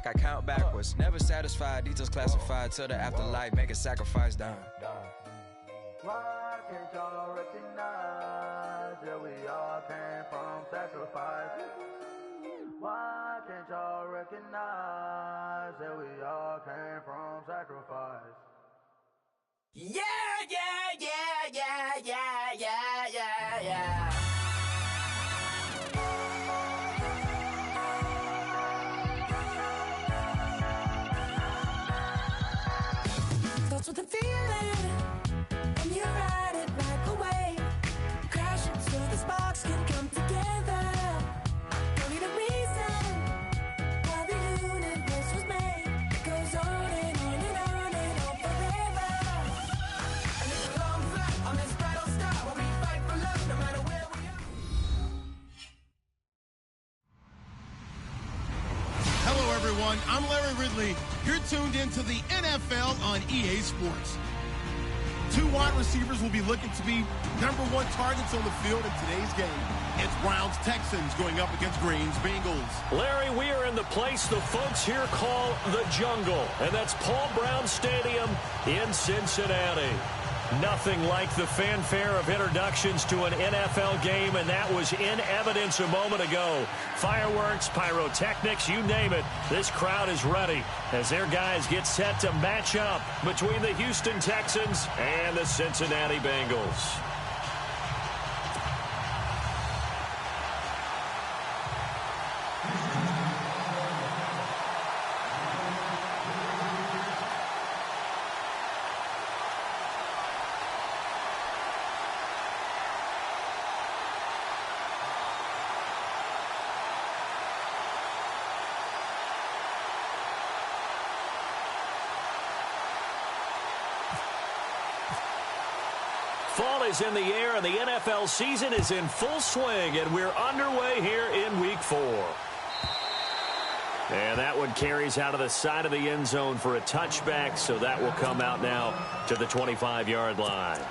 like I count backwards. Never satisfied, details classified till the afterlife. Make a sacrifice down. Why can't y'all recognize that we all came from sacrifice? Why can't y'all recognize that we all came from sacrifice? Yeah, yeah, yeah, yeah, yeah, yeah, yeah, yeah. Starts with a feeling, and you ride it right away. Crashing so the sparks can come together. Don't need a reason why the universe was made. It goes on and on and on and on forever. And it's a long fight on this battle star where we fight for love no matter where we are. Hello, everyone. I'm Larry Ridley. You're tuned into the NFL on EA Sports. Two wide receivers will be looking to be #1 targets on the field in today's game. It's Browns Texans going up against Green's Bengals. Larry, we are in the place the folks here call the jungle, and that's Paul Brown Stadium in Cincinnati. Nothing like the fanfare of introductions to an NFL game, and that was in evidence a moment ago. Fireworks, pyrotechnics, you name it. This crowd is ready as their guys get set to match up between the Houston Texans and the Cincinnati Bengals. Fall is in the air, and the NFL season is in full swing, and we're underway here in Week 4. And that one carries out of the side of the end zone for a touchback, so that will come out now to the 25-yard line.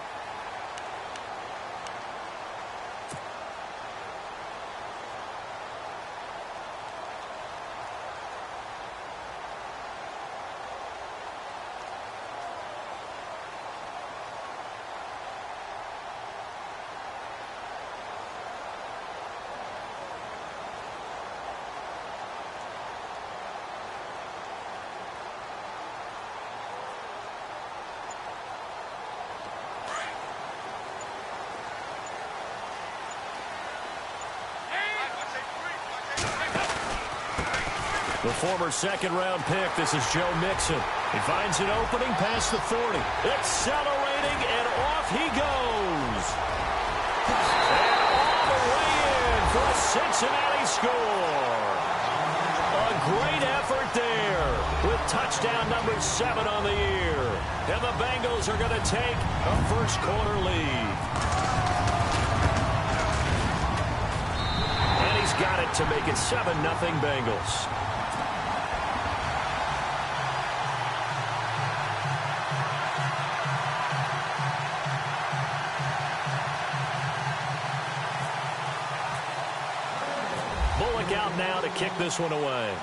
The former second-round pick, this is Joe Mixon. He finds an opening past the 40. Accelerating, and off he goes. And all the way in for a Cincinnati score. A great effort there with touchdown number 7 on the year. And the Bengals are going to take a first-quarter lead. And he's got it to make it 7-0 Bengals. Bullock out now to kick this one away.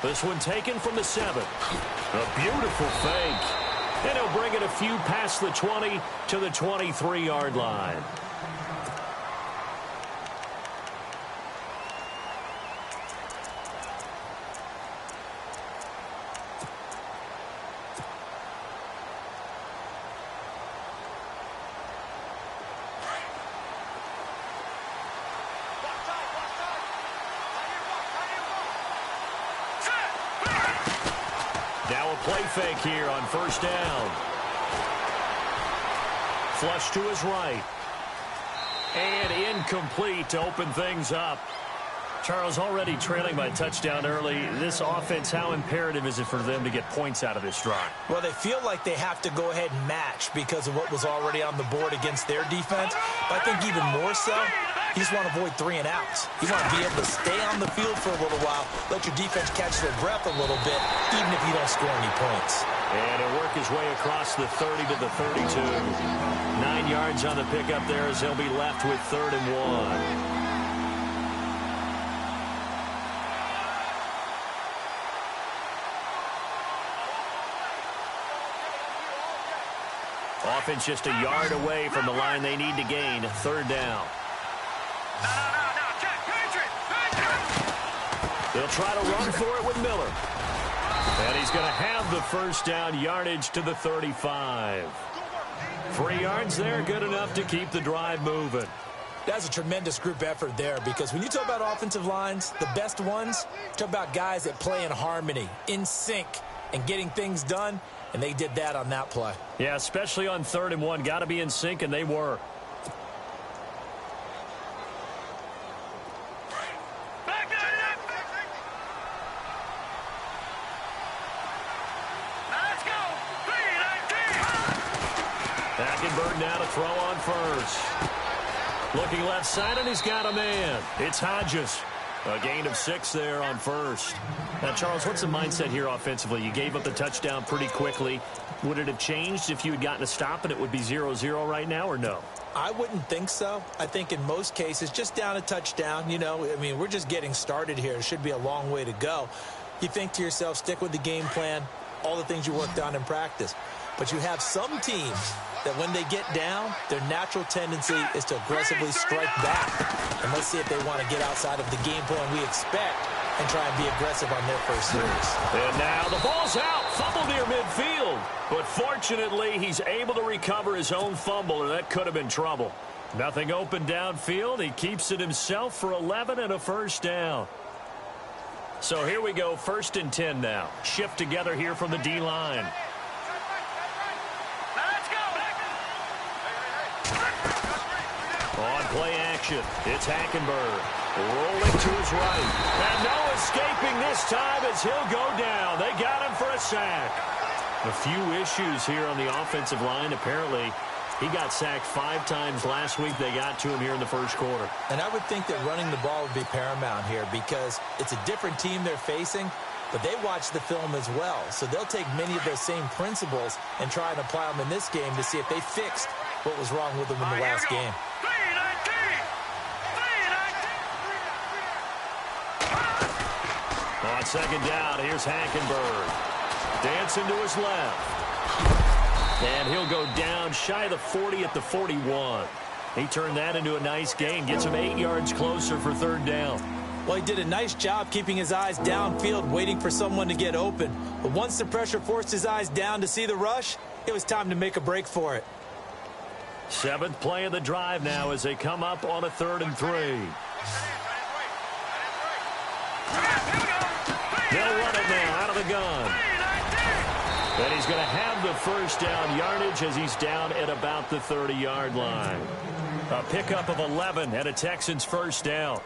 This one taken from the 7. A beautiful fake. And he'll bring it a few past the 20 to the 23-yard line. Now a play fake here on first down. Flush to his right. And incomplete to open things up. Charles, already trailing by touchdown early. This offense, how imperative is it for them to get points out of this drive? Well, they feel like they have to go ahead and match because of what was already on the board against their defense. But I think even more so, you just want to avoid 3 and outs. You want to be able to stay on the field for a little while, let your defense catch their breath a little bit, even if you don't score any points. And he'll work his way across the 30 to the 32. 9 yards on the pickup there as he'll be left with 3rd and 1. Offense just a yard away from the line they need to gain. Third down. They'll try to run for it with Miller. And he's going to have the first down, yardage to the 35. 3 yards there, good enough to keep the drive moving. That's a tremendous group effort there, because when you talk about offensive lines, the best ones, talk about guys that play in harmony, in sync, and getting things done, and they did that on that play. Yeah, especially on 3rd and 1. Got to be in sync, and they were. Hackenberg now to throw on first. Looking left side, and he's got a man. It's Hodges. A gain of 6 there on first. Now, Charles, what's the mindset here offensively? You gave up the touchdown pretty quickly. Would it have changed if you had gotten a stop and it would be 0-0 right now, or no? I wouldn't think so. I think in most cases, just down a touchdown, you know, I mean, we're just getting started here. It should be a long way to go. You think to yourself, stick with the game plan, all the things you worked on in practice. But you have some teams that when they get down, their natural tendency is to aggressively strike back. And let's see if they want to get outside of the game plan we expect and try and be aggressive on their first series. And now the ball's out. Fumble near midfield. But fortunately, he's able to recover his own fumble, or that could have been trouble. Nothing open downfield. He keeps it himself for 11 and a first down. So here we go, 1st and 10 now. Shift together here from the D-line. On play action, it's Hackenberg. Rolling to his right. And no escaping this time as he'll go down. They got him for a sack. A few issues here on the offensive line. Apparently, he got sacked 5 times last week. They got to him here in the first quarter. And I would think that running the ball would be paramount here, because it's a different team they're facing, but they watch the film as well. So they'll take many of those same principles and try and apply them in this game to see if they fixed what was wrong with them in the last game. On 2nd down, here's Hackenberg. Dancing to his left. And he'll go down shy of the 40 at the 41. He turned that into a nice gain. Gets him 8 yards closer for 3rd down. Well, he did a nice job keeping his eyes downfield, waiting for someone to get open. But once the pressure forced his eyes down to see the rush, it was time to make a break for it. 7th play of the drive now as they come up on a 3rd and 3. They'll run it now out of the gun. And he's going to have the first down yardage as he's down at about the 30-yard line. A pickup of 11 and a Texans first down.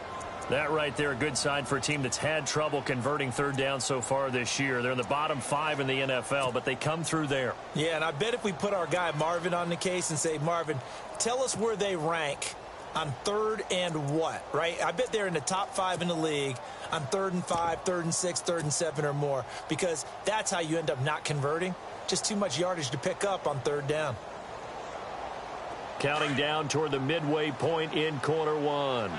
That right there, a good sign for a team that's had trouble converting 3rd down so far this year. They're in the bottom 5 in the NFL, but they come through there. Yeah, and I bet if we put our guy Marvin on the case and say, Marvin, tell us where they rank on 3rd and what, right? I bet they're in the top 5 in the league on 3rd and 5, 3rd and 6, 3rd and 7 or more, because that's how you end up not converting. Just too much yardage to pick up on 3rd down. Counting down toward the midway point in quarter 1.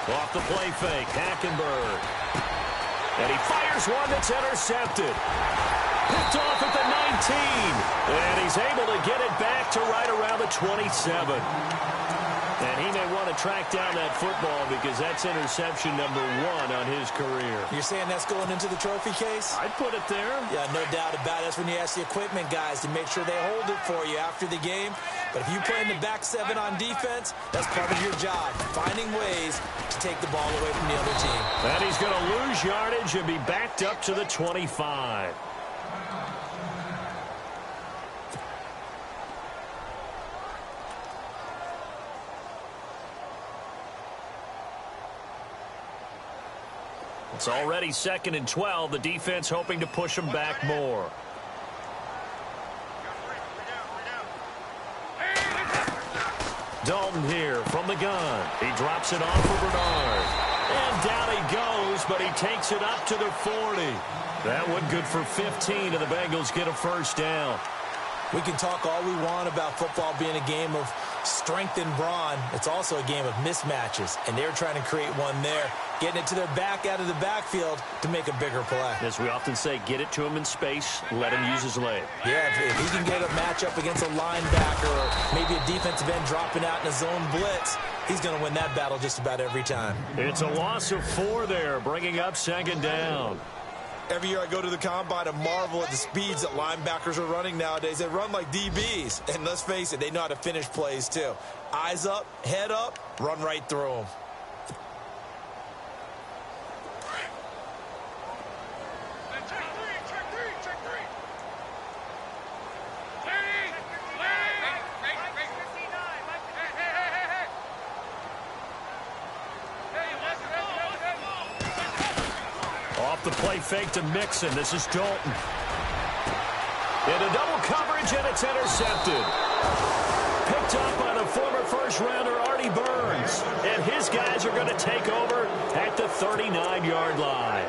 Off the play fake, Hackenberg. And he fires one that's intercepted. Picked off at the 19. And he's able to get it back to right around the 27. And he may want to track down that football because that's interception number 1 on his career. You're saying that's going into the trophy case? I'd put it there. Yeah, no doubt about it. That's when you ask the equipment guys to make sure they hold it for you after the game. But if you play in the back 7 on defense, that's part of your job, finding ways to take the ball away from the other team. And he's going to lose yardage and be backed up to the 25. It's already 2nd and 12. The defense hoping to push them back more. Dalton here from the gun. He drops it off for Bernard. And down he goes, but he takes it up to the 40. That one good for 15, and the Bengals get a first down. We can talk all we want about football being a game of strength and brawn. It's also a game of mismatches, and they're trying to create one there. getting it to their back out of the backfield to make a bigger play. As we often say, get it to him in space, let him use his leg. Yeah, if he can get a matchup against a linebacker or maybe a defensive end dropping out in a zone blitz, he's going to win that battle just about every time. It's a loss of 4 there, bringing up 2nd down. Every year I go to the combine and marvel at the speeds that linebackers are running nowadays. They run like DBs. And let's face it, they know how to finish plays too. Eyes up, head up, run right through them. The play fake to Mixon. This is Dalton. Into double coverage, and it's intercepted. Picked up by the former first-rounder Artie Burns. And his guys are going to take over at the 39-yard line.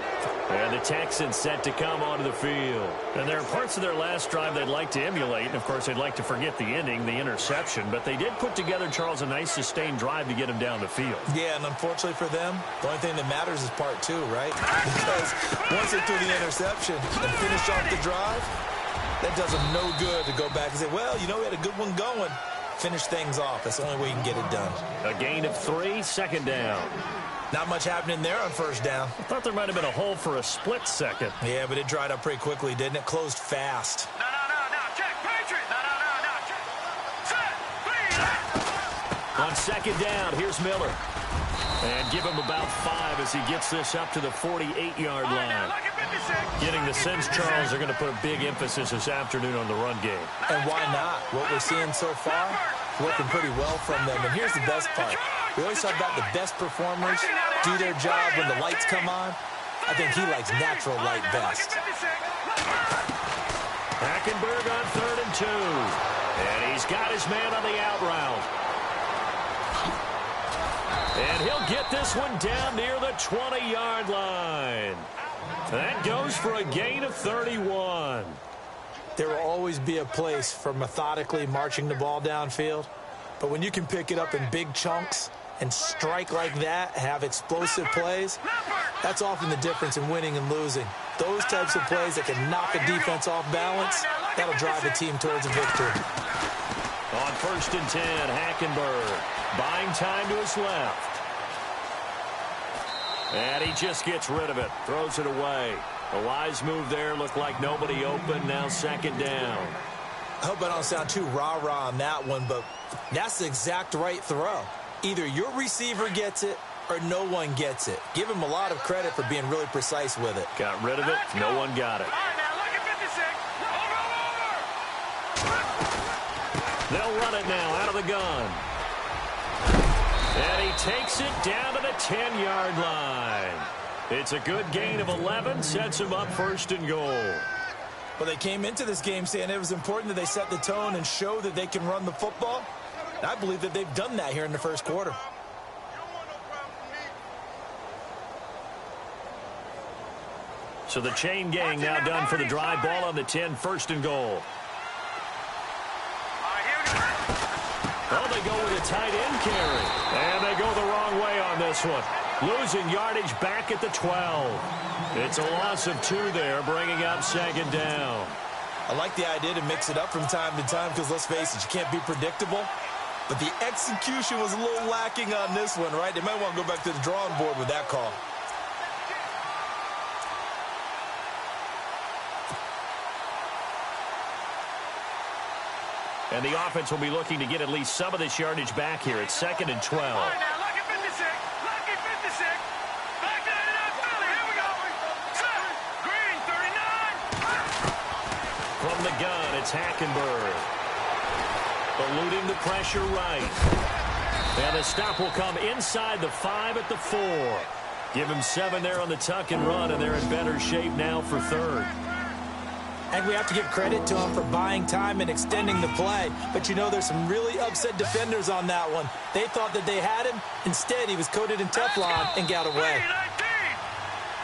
And the Texans set to come onto the field. And there are parts of their last drive they'd like to emulate. And, of course, they'd like to forget the ending, the interception. But they did put together, Charles, a nice sustained drive to get him down the field. Yeah, and unfortunately for them, the only thing that matters is part 2, right? Because once they threw the interception and finished off the drive, that does them no good to go back and say, well, you know, we had a good one going. Finish things off. That's the only way you can get it done. A gain of 3, 2nd down. Not much happening there on 1st down. I thought there might have been a hole for a split second. Yeah, but it dried up pretty quickly, didn't it? Closed fast. No, check, Patriot. No, check. On 2nd down, here's Miller. And give him about 5 as he gets this up to the 48-yard line. Getting the sense, Charles, are going to put a big emphasis this afternoon on the run game. And why not? What we're seeing so far, working pretty well from them. And here's the best part. We always talk about the best performers do their job when the lights come on. I think he likes natural light best. Hackenberg on 3rd and 2. And he's got his man on the out route. And he'll get this one down near the 20-yard line. That goes for a gain of 31. There will always be a place for methodically marching the ball downfield. But when you can pick it up in big chunks and strike like that, have explosive plays, that's often the difference in winning and losing. Those types of plays that can knock a defense off balance, that'll drive a team towards a victory. On 1st and 10, Hackenberg buying time to his left. And he just gets rid of it, throws it away. A wise move there, looked like nobody open, now 2nd down. I hope I don't sound too rah-rah on that one, but that's the exact right throw. Either your receiver gets it or no one gets it. Give him a lot of credit for being really precise with it. Got rid of it, no one got it. They'll run it now out of the gun. And he takes it down to the 10-yard line. It's a good gain of 11, sets him up 1st and goal. Well, they came into this game saying it was important that they set the tone and show that they can run the football. And I believe that they've done that here in the 1st quarter. So the chain gang now done for the drive. Ball on the 10, 1st and goal. Oh, they go with a tight end carry. And they go the wrong way on this one. Losing yardage back at the 12. It's a loss of 2 there, bringing up 2nd down. I like the idea to mix it up from time to time because, let's face it, you can't be predictable. But the execution was a little lacking on this one, right? They might want to go back to the drawing board with that call. And the offense will be looking to get at least some of this yardage back here. It's 2nd and 12. From the gun, it's Hackenberg. Eluding the pressure right. And the stop will come inside the 5 at the 4. Give him 7 there on the tuck and run, and they're in better shape now for 3rd. And we have to give credit to him for buying time and extending the play. But you know, there's some really upset defenders on that one. They thought that they had him. Instead, he was coated in Teflon and got away.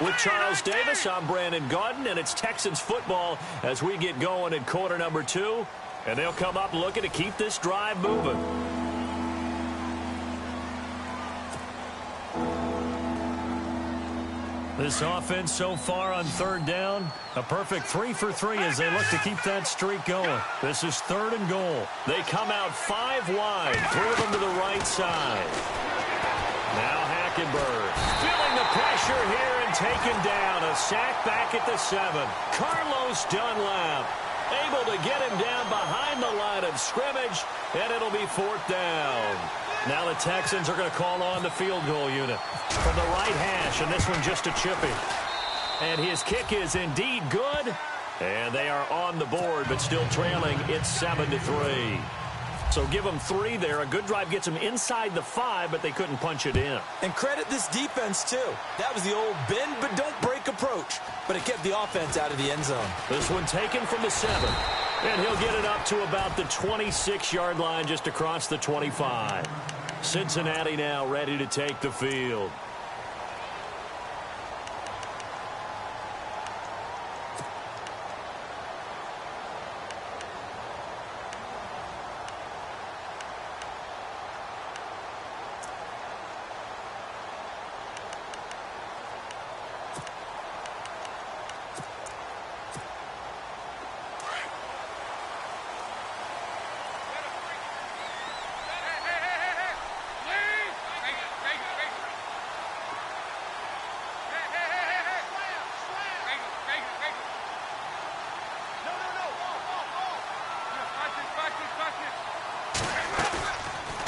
With Charles Davis, I'm Brandon Gaudin, and it's Texans football as we get going in quarter number 2. And they'll come up looking to keep this drive moving. This offense so far on third down, a perfect 3 for 3 as they look to keep that streak going. This is 3rd and goal. They come out 5 wide, 3 of them to the right side. Now Hackenberg feeling the pressure here and taken down. A sack back at the 7. Carlos Dunlap able to get him down behind the line of scrimmage, and it'll be 4th down. Now the Texans are going to call on the field goal unit from the right hash, and this one just a chippy. And his kick is indeed good, and they are on the board, but still trailing. It's 7-3. So give them 3 there. A good drive gets them inside the 5, but they couldn't punch it in. And credit this defense, too. That was the old bend but don't break approach, but it kept the offense out of the end zone. This one taken from the 7. And he'll get it up to about the 26-yard line, just across the 25. Cincinnati now ready to take the field.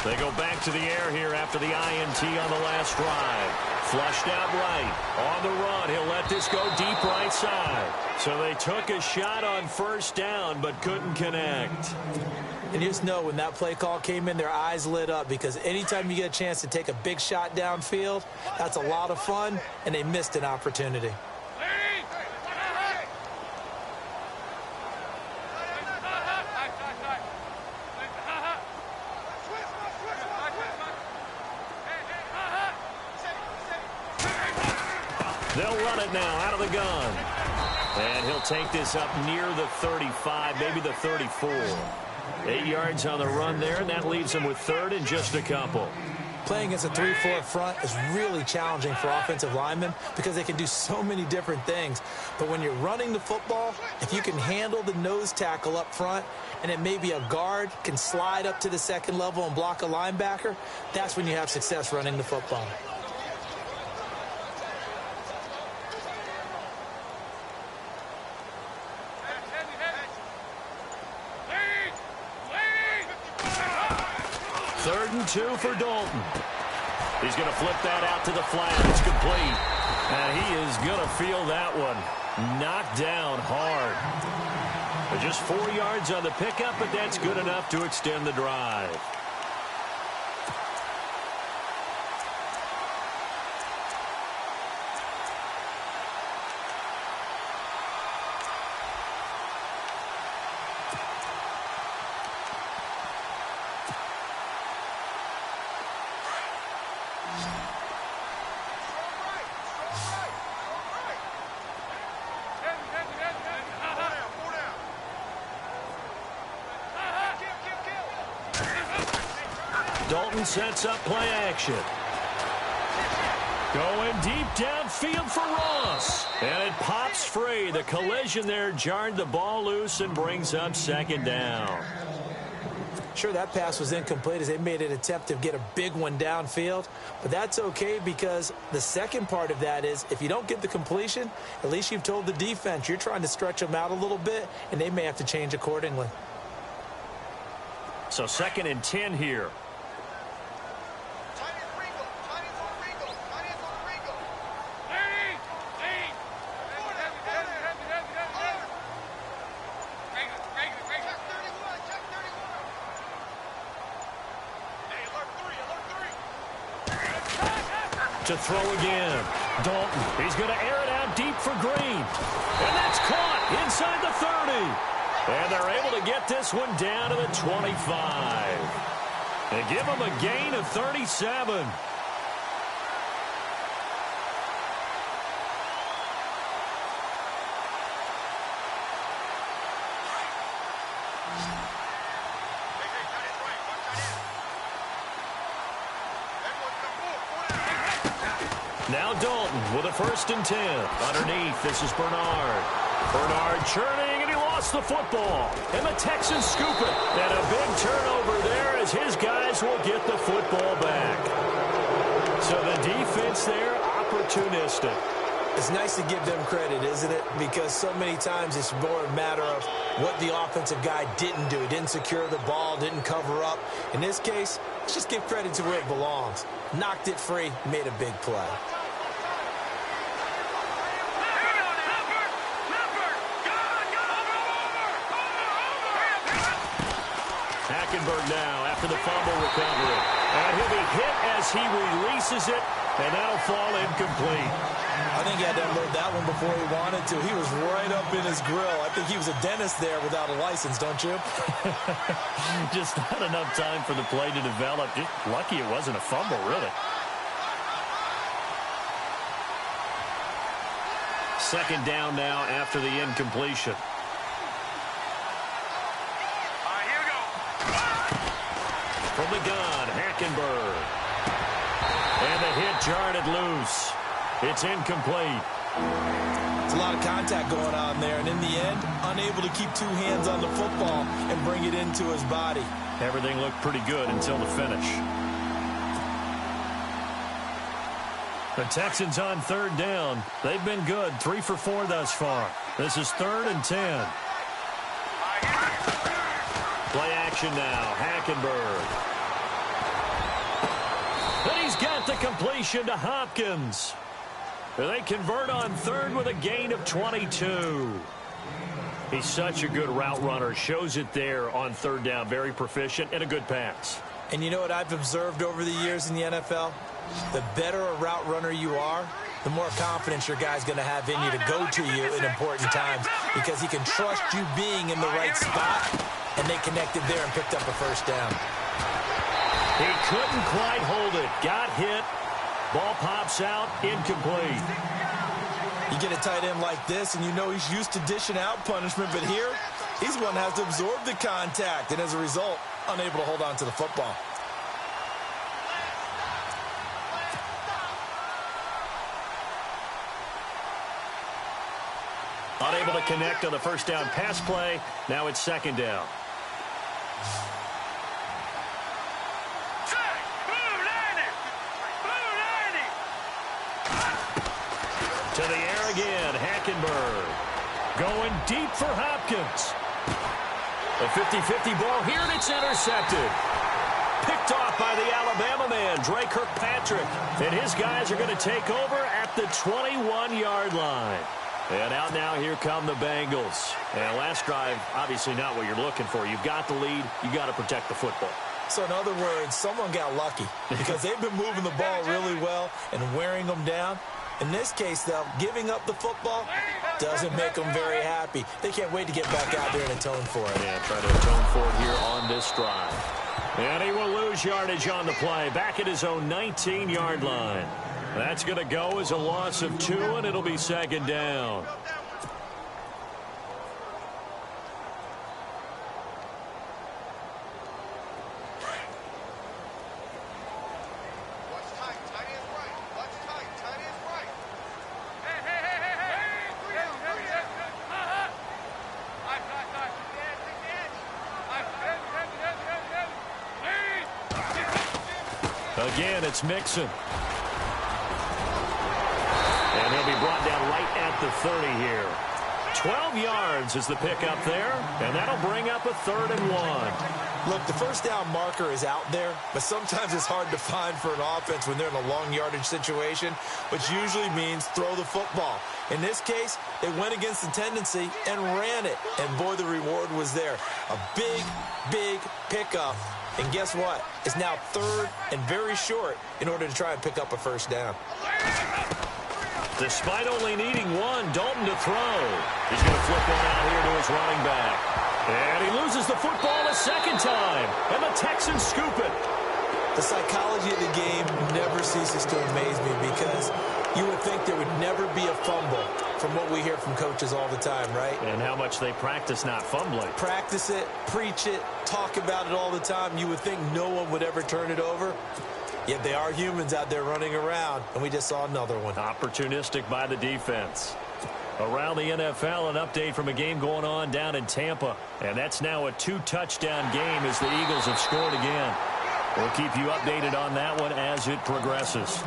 They go back to the air here after the INT on the last drive. Flushed out right. On the run, he'll let this go deep right side. So they took a shot on 1st down, but couldn't connect. And you just know when that play call came in, their eyes lit up, because anytime you get a chance to take a big shot downfield, that's a lot of fun, and they missed an opportunity. They'll run it now out of the gun. And he'll take this up near the 35, maybe the 34. 8 yards on the run there, and that leaves him with 3rd and just a couple. Playing against a 3-4 front is really challenging for offensive linemen because they can do so many different things. But when you're running the football, if you can handle the nose tackle up front, and it may be a guard can slide up to the 2nd level and block a linebacker, that's when you have success running the football. Third and 2 for Dalton. He's going to flip that out to the flat. It's complete. And he is going to feel that one knocked down hard. But just 4 yards on the pickup, but that's good enough to extend the drive. Dalton sets up play action. Going deep downfield for Ross. And it pops free. The collision there jarred the ball loose and brings up 2nd down. Sure, that pass was incomplete as they made an attempt to get a big one downfield. But that's okay, because the second part of that is if you don't get the completion, at least you've told the defense you're trying to stretch them out a little bit, and they may have to change accordingly. So 2nd and 10 here. To throw again. Dalton, he's going to air it out deep for Green. And that's caught inside the 30. And they're able to get this one down to the 25. They give him a gain of 37. Now Dalton with a 1st and 10. Underneath, this is Bernard. Bernard churning, and he lost the football. And the Texans scoop it. And a big turnover there as his guys will get the football back. So the defense there, opportunistic. It's nice to give them credit, isn't it? Because so many times it's more a matter of what the offensive guy didn't do. He didn't secure the ball, didn't cover up. In this case, let's just give credit to where it belongs. Knocked it free, made a big play. Hackenberg now after the fumble recovery. And he'll be hit as he releases it, and that'll fall incomplete. I think he had to unload that one before he wanted to. He was right up in his grill. I think he was a dentist there without a license, don't you? Just not enough time for the play to develop. Just lucky it wasn't a fumble, really. 2nd down now after the incompletion. From the gun, Hackenberg. And the hit jarred it loose. It's incomplete. It's a lot of contact going on there, and in the end, unable to keep 2 hands on the football and bring it into his body. Everything looked pretty good until the finish. The Texans on 3rd down. They've been good, 3 for 4 thus far. This is 3rd and 10. Play action now, Hackenberg. And he's got the completion to Hopkins. They convert on 3rd with a gain of 22. He's such a good route runner. Shows it there on 3rd down. Very proficient and a good pass. And you know what I've observed over the years in the NFL? The better a route runner you are, the more confidence your guy's going to have in you to go to you in important times because he can trust you being in the right spot, and they connected there and picked up a 1st down. He couldn't quite hold it. Got hit. Ball pops out, incomplete. You get a tight end like this, and you know he's used to dishing out punishment, but here, he's the one that has to absorb the contact, and as a result, unable to hold on to the football. Unable to connect on the 1st down pass play. Now it's 2nd down. To the air again, Hackenberg. Going deep for Hopkins. A 50-50 ball here, and it's intercepted. Picked off by the Alabama man, Dre Kirkpatrick. And his guys are going to take over at the 21-yard line. And out now, here come the Bengals. And last drive, obviously not what you're looking for. You've got the lead. You've got to protect the football. So in other words, someone got lucky because they've been moving the ball really well and wearing them down. In this case, though, giving up the football doesn't make them very happy. They can't wait to get back out there and atone for it. Yeah, try to atone for it here on this drive. And he will lose yardage on the play. Back at his own 19-yard line. That's going to go as a loss of 2, and it'll be 2nd down. Again, it's Mixon. And he'll be brought down right at the 30 here. 12 yards is the pickup there, and that'll bring up a 3rd and 1. Look, the 1st down marker is out there, but sometimes it's hard to find for an offense when they're in a long yardage situation, which usually means throw the football. In this case, they went against the tendency and ran it, and boy, the reward was there. A big, big pickup. And guess what? It's now 3rd and very short in order to try and pick up a 1st down. Despite only needing 1, Dalton to throw. He's going to flip one out here to his running back. And he loses the football a 2nd time. And the Texans scoop it. The psychology of the game never ceases to amaze me because you would think there would never be a fumble from what we hear from coaches all the time, right? And how much they practice not fumbling. Practice it, preach it, talk about it all the time. You would think no one would ever turn it over. Yet they are humans out there running around, and we just saw another one. Opportunistic by the defense. Around the NFL, an update from a game going on down in Tampa. And that's now a 2-touchdown game as the Eagles have scored again. We'll keep you updated on that one as it progresses.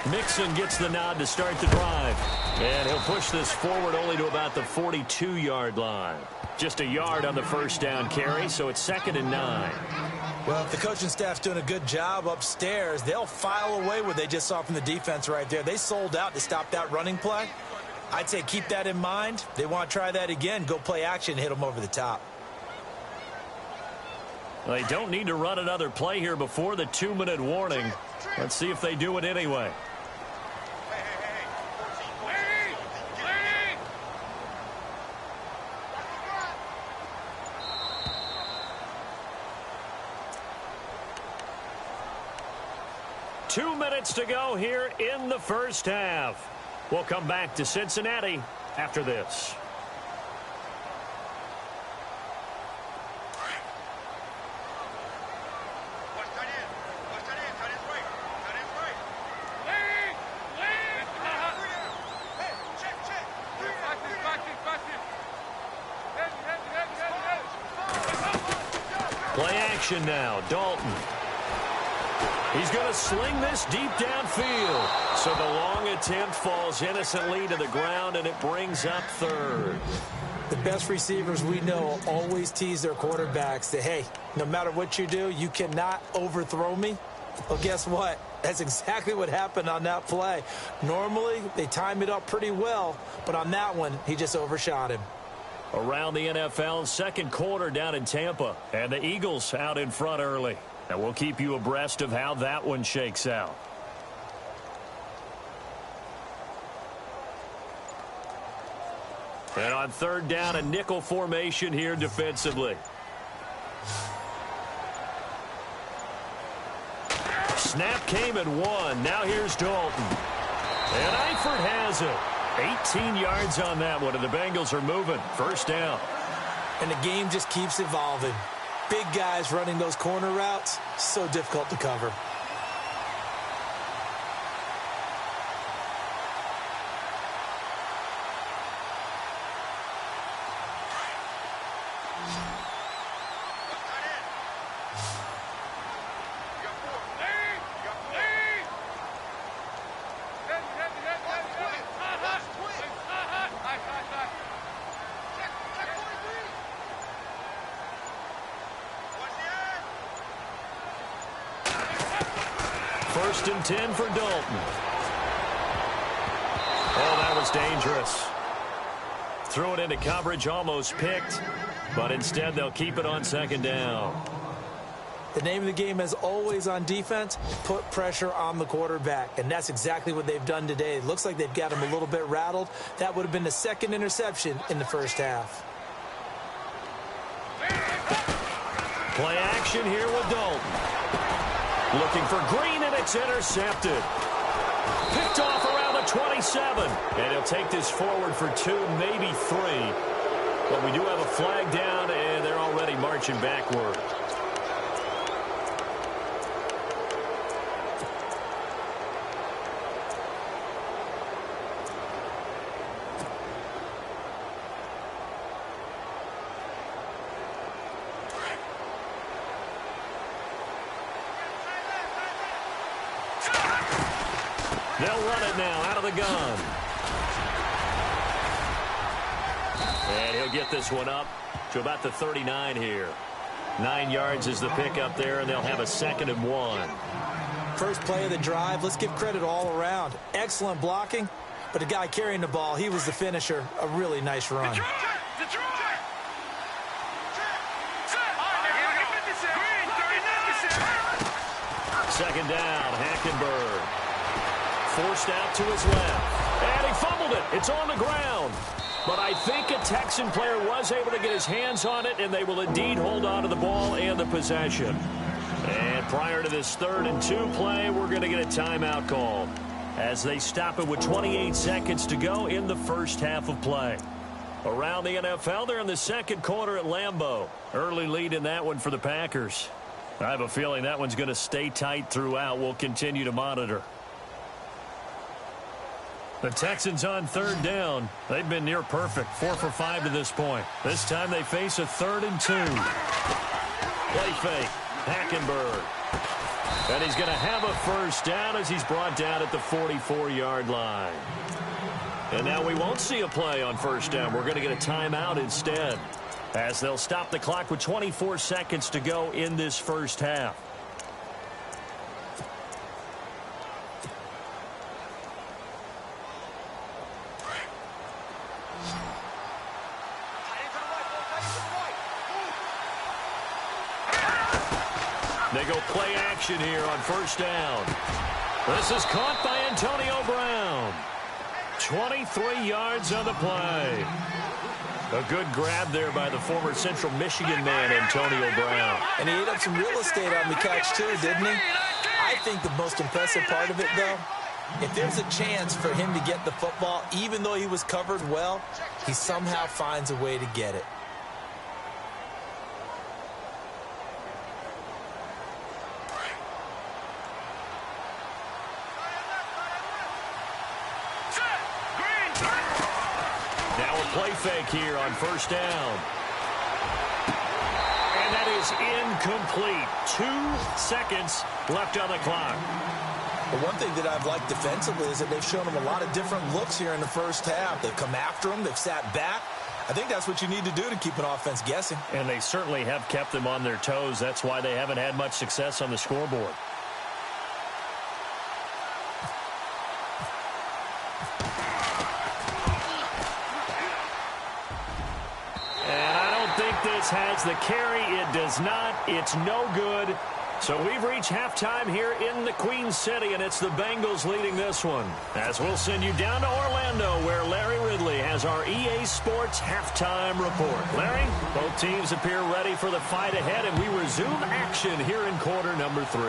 Mixon gets the nod to start the drive. And he'll push this forward only to about the 42-yard line. Just a yard on the first down carry, so it's 2nd and 9. Well, if the coaching staff's doing a good job upstairs, they'll file away what they just saw from the defense right there. They sold out to stop that running play. I'd say keep that in mind. They want to try that again. Go play action, hit them over the top. They don't need to run another play here before the 2-minute warning. Let's see if they do it anyway. Two minutes to go here in the first half. We'll come back to Cincinnati after this. Play action now, Dalton. He's going to sling this deep downfield. So the long attempt falls innocently to the ground, and it brings up 3rd. The best receivers we know always tease their quarterbacks that, hey, no matter what you do, you cannot overthrow me. Well, guess what? That's exactly what happened on that play. Normally, they time it up pretty well, but on that one, he just overshot him. Around the NFL, second quarter down in Tampa, and the Eagles out in front early. And we'll keep you abreast of how that one shakes out. And on 3rd down, a nickel formation here defensively. Snap came at 1. Now here's Dalton. And Eifert has it. 18 yards on that one, and the Bengals are moving. First down. And the game just keeps evolving. Big guys running those corner routes, so difficult to cover. First and 10 for Dalton. Oh, that was dangerous. Threw it into coverage, almost picked, but instead they'll keep it on 2nd down. The name of the game, as always on defense, put pressure on the quarterback, and that's exactly what they've done today. It looks like they've got him a little bit rattled. That would have been the 2nd interception in the first half. Play action here with Dalton. Looking for Green, and it's intercepted. Picked off around the 27. And he'll take this forward for 2, maybe 3. But we do have a flag down, and they're already marching backward. They'll run it now out of the gun. And he'll get this one up to about the 39 here. 9 yards is the pickup there, and they'll have a 2nd and 1. First play of the drive, let's give credit all around. Excellent blocking, but the guy carrying the ball, he was the finisher. A really nice run. Second down, Hackenberg. Forced out to his left. And he fumbled it. It's on the ground. But I think a Texan player was able to get his hands on it, and they will indeed hold on to the ball and the possession. And prior to this 3rd and 2 play, we're going to get a timeout call as they stop it with 28 seconds to go in the first half of play. Around the NFL, they're in the second quarter at Lambeau. Early lead in that one for the Packers. I have a feeling that one's going to stay tight throughout. We'll continue to monitor. The Texans on 3rd down. They've been near perfect, 4 for 5 to this point. This time they face a 3rd and 2. Play fake. Hackenberg. And he's going to have a first down as he's brought down at the 44-yard line. And now we won't see a play on first down. We're going to get a timeout instead, as they'll stop the clock with 24 seconds to go in this first half. They go play action here on first down. This is caught by Antonio Brown. 23 yards on the play. A good grab there by the former Central Michigan man, Antonio Brown. And he ate up some real estate on the catch, too, didn't he? I think the most impressive part of it, though, if there's a chance for him to get the football, even though he was covered well, he somehow finds a way to get it. Play fake here on first down. And that is incomplete. 2 seconds left on the clock. But one thing that I've liked defensively is that they've shown him a lot of different looks here in the first half. They've come after him. They've sat back. I think that's what you need to do to keep an offense guessing. And they certainly have kept them on their toes. That's why they haven't had much success on the scoreboard. This has the carry. It does not. It's no good. So we've reached halftime here in the Queen City, and it's the Bengals leading this one. As we'll send you down to Orlando, where Larry Ridley has our EA Sports halftime report. Larry, both teams appear ready for the fight ahead, and we resume action here in quarter number 3.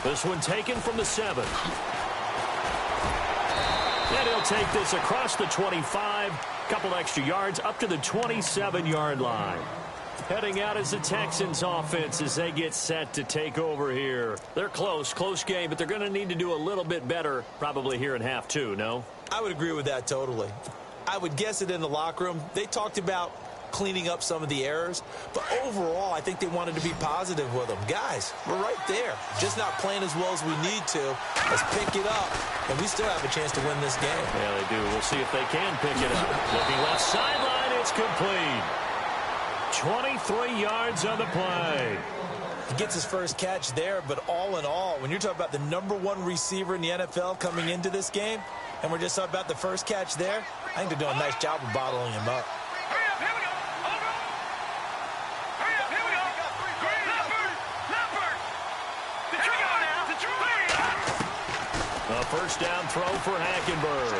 This one taken from the 7. And he'll take this across the 25. Couple extra yards up to the 27-yard line. Heading out is the Texans offense as they get set to take over here. They're close game, but they're going to need to do a little bit better probably here in half 2, no? I would agree with that totally. I would guess it in the locker room. They talked about cleaning up some of the errors, but overall I think they wanted to be positive with them. Guys, we're right there. Just not playing as well as we need to. Let's pick it up, and we still have a chance to win this game. Yeah, they do. We'll see if they can pick it up. Looking left sideline, it's complete. 23 yards on the play. He gets his first catch there, but all in all, when you're talking about the #1 receiver in the NFL coming into this game, and we're just talking about the first catch there, I think they're doing a nice job of bottling him up. A first down throw for Hackenberg.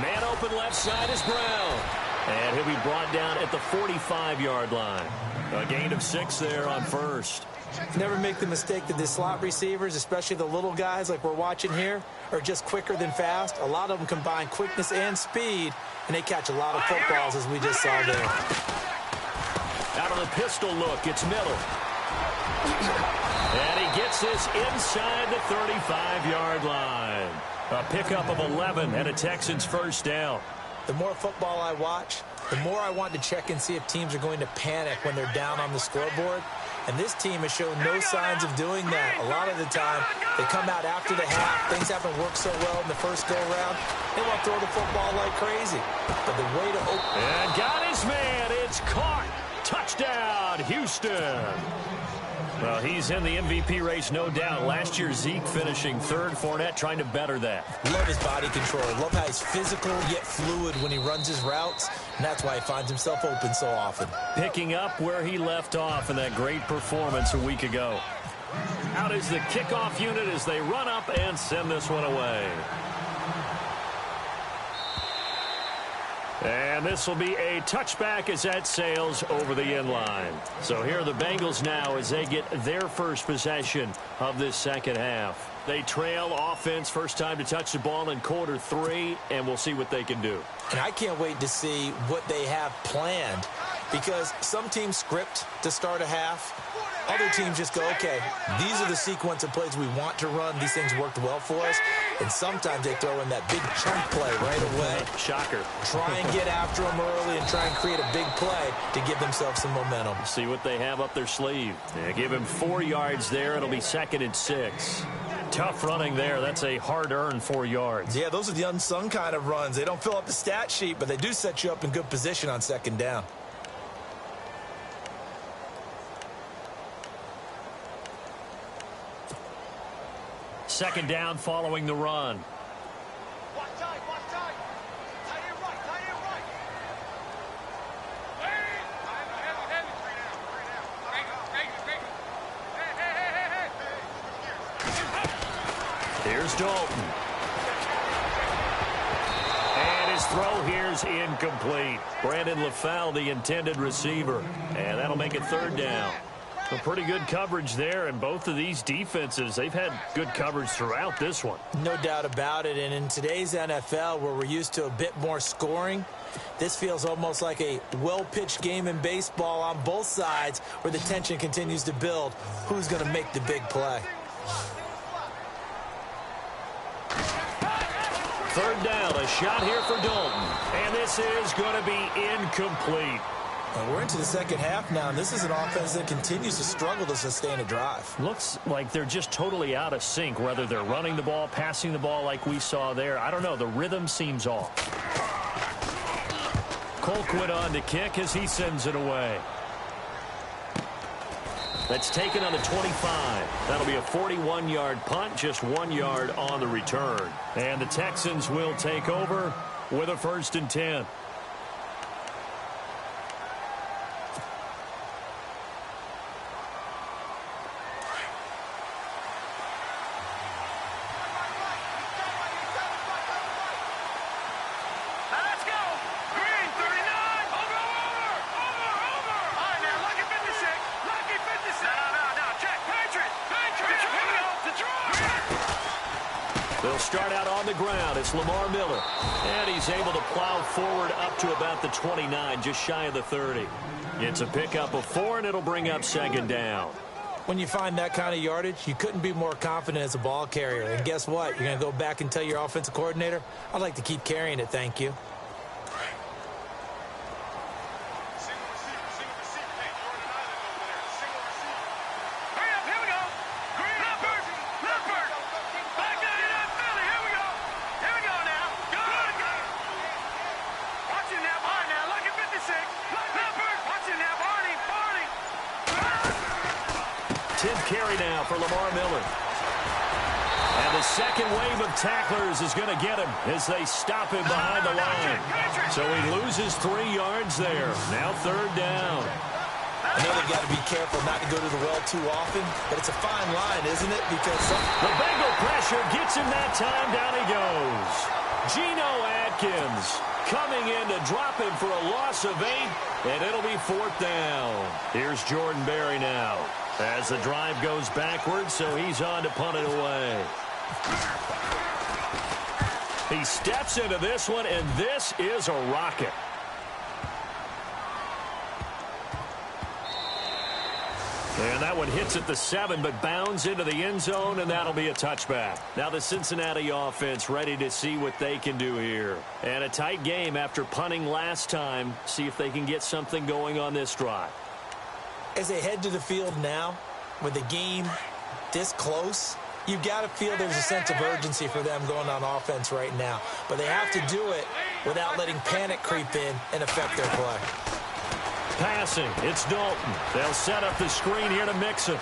Man open left side is Brown. And he'll be brought down at the 45-yard line. A gain of 6 there on first. Never make the mistake that the slot receivers, especially the little guys like we're watching here, are just quicker than fast. A lot of them combine quickness and speed, and they catch a lot of footballs, as we just saw there. Out of the pistol look, it's Miller. And he gets this inside the 35-yard line. A pickup of 11 and a Texans first down. The more football I watch, the more I want to check and see if teams are going to panic when they're down on the scoreboard. And this team has shown no signs of doing that. A lot of the time, they come out after the half. Things haven't worked so well in the first go-around. They want to throw the football like crazy. But the way to open... And got his man. It's caught. Touchdown, Houston. Well, he's in the MVP race, no doubt. Last year, Zeke finishing 3rd. Fournette trying to better that. Love his body control. Love how he's physical yet fluid when he runs his routes. And that's why he finds himself open so often. Picking up where he left off in that great performance a week ago. Out is the kickoff unit as they run up and send this one away. And this will be a touchback as that sails over the end line. So here are the Bengals now as they get their first possession of this second half. They trail offense, first time to touch the ball in quarter 3, and we'll see what they can do. And I can't wait to see what they have planned, because some teams script to start a half. Other teams just go, okay, these are the sequence of plays we want to run. These things worked well for us. And sometimes they throw in that big chunk play right away. Shocker. Try and get after them early and try and create a big play to give themselves some momentum. See what they have up their sleeve. Yeah, give him 4 yards there. It'll be 2nd and 6. Tough running there. That's a hard-earned 4 yards. Yeah, those are the unsung kind of runs. They don't fill up the stat sheet, but they do set you up in good position on 2nd down. Second down following the run. Watch tight, watch tight. Tight end right, tight end right. Here's Dalton. And his throw here's incomplete. Brandon LaFell, the intended receiver. And that'll make it 3rd down. Some pretty good coverage there, and both of these defenses, they've had good coverage throughout this one. No doubt about it, and in today's NFL, where we're used to a bit more scoring, this feels almost like a well-pitched game in baseball on both sides, where the tension continues to build. Who's going to make the big play? 3rd down, a shot here for Dalton, and this is going to be incomplete. And we're into the second half now, and this is an offense that continues to struggle to sustain a drive. Looks like they're just totally out of sync, whether they're running the ball, passing the ball like we saw there. I don't know. The rhythm seems off. Colquitt on to kick as he sends it away. That's taken on the 25. That'll be a 41-yard punt, just 1 yard on the return. And the Texans will take over with a 1st and 10. They'll start out on the ground. It's Lamar Miller. And he's able to plow forward up to about the 29, just shy of the 30. It's a pickup of 4, and it'll bring up 2nd down. When you find that kind of yardage, you couldn't be more confident as a ball carrier. And guess what? You're going to go back and tell your offensive coordinator, I'd like to keep carrying it, thank you. Carry now for Lamar Miller. And the second wave of tacklers is going to get him as they stop him behind the line. So he loses 3 yards there. Now 3rd down. I know they've got to be careful not to go to the well too often, but it's a fine line, isn't it? Because the Bengal pressure gets him that time. Down he goes. Geno Atkins coming in to drop him for a loss of 8, and it'll be 4th down. Here's Jordan Berry now as the drive goes backwards, so he's on to punt it away. He steps into this one, and this is a rocket. And that one hits at the 7, but bounds into the end zone, and that'll be a touchback. Now the Cincinnati offense ready to see what they can do here. And a tight game after punting last time. See if they can get something going on this drive. As they head to the field now, with the game this close, you've got to feel there's a sense of urgency for them going on offense right now. But they have to do it without letting panic creep in and affect their play. Passing, it's Dalton. They'll set up the screen here to Mixon.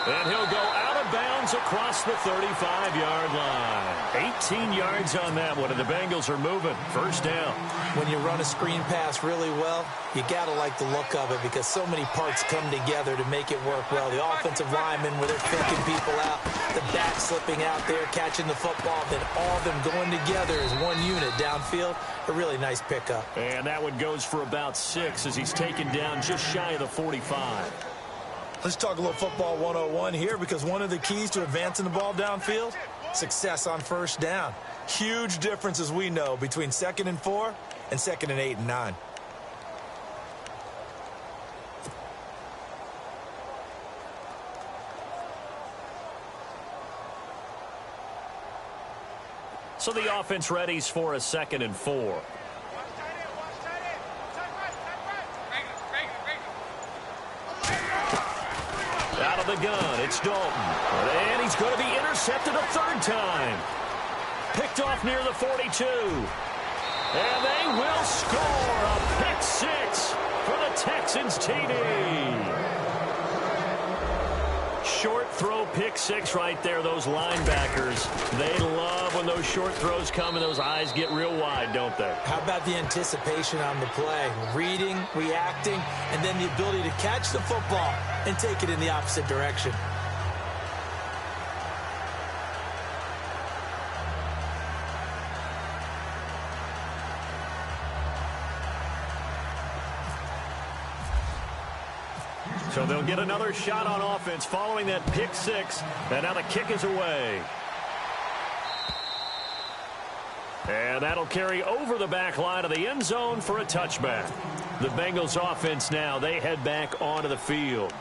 And he'll go out of bounds across the 35-yard line. 18 yards on that one, and the Bengals are moving. First down. When you run a screen pass really well, you got to like the look of it because so many parts come together to make it work well. The offensive linemen, where they're faking people out, the back slipping out there, catching the football, then all of them going together as one unit downfield. A really nice pickup. And that one goes for about 6 as he's taken down just shy of the 45. Let's talk a little football 101 here because one of the keys to advancing the ball downfield, success on first down. Huge difference, as we know, between 2nd and 4 and 2nd and 8 and 9. So the offense readies for a 2nd and 4. Out of the gun, it's Dalton. And he's going to be intercepted a 3rd time. Picked off near the 42. And they will score a pick 6 for the Texans TD. Short throw pick 6 right there. Those linebackers, they love when those short throws come and those eyes get real wide, don't they? How about the anticipation on the play? Reading, reacting, and then the ability to catch the football and take it in the opposite direction. So they'll get another shot on offense following that pick 6. And now the kick is away. And that'll carry over the back line of the end zone for a touchback. The Bengals offense now, they head back onto the field.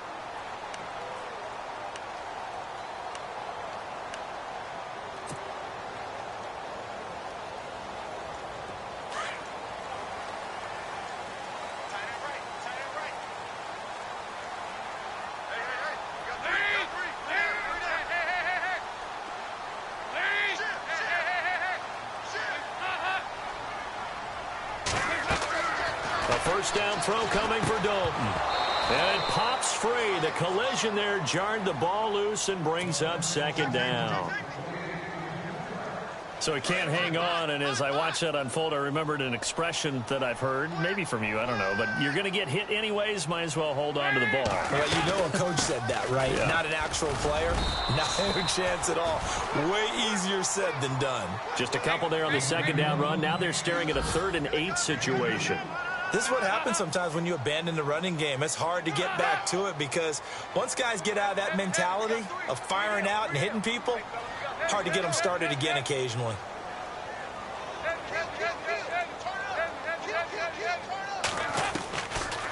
First down throw coming for Dalton. And it pops free. The collision there jarred the ball loose and brings up 2nd down. So he can't hang on, and as I watched that unfold, I remembered an expression that I've heard, maybe from you, I don't know, but you're going to get hit anyways, might as well hold on to the ball. Well, you know a coach said that, right? Yeah. Not an actual player. Not a chance at all. Way easier said than done. Just a couple there on the 2nd down run. Now they're staring at a 3rd and 8 situation. This is what happens sometimes when you abandon the running game. It's hard to get back to it because once guys get out of that mentality of firing out and hitting people, hard to get them started again occasionally.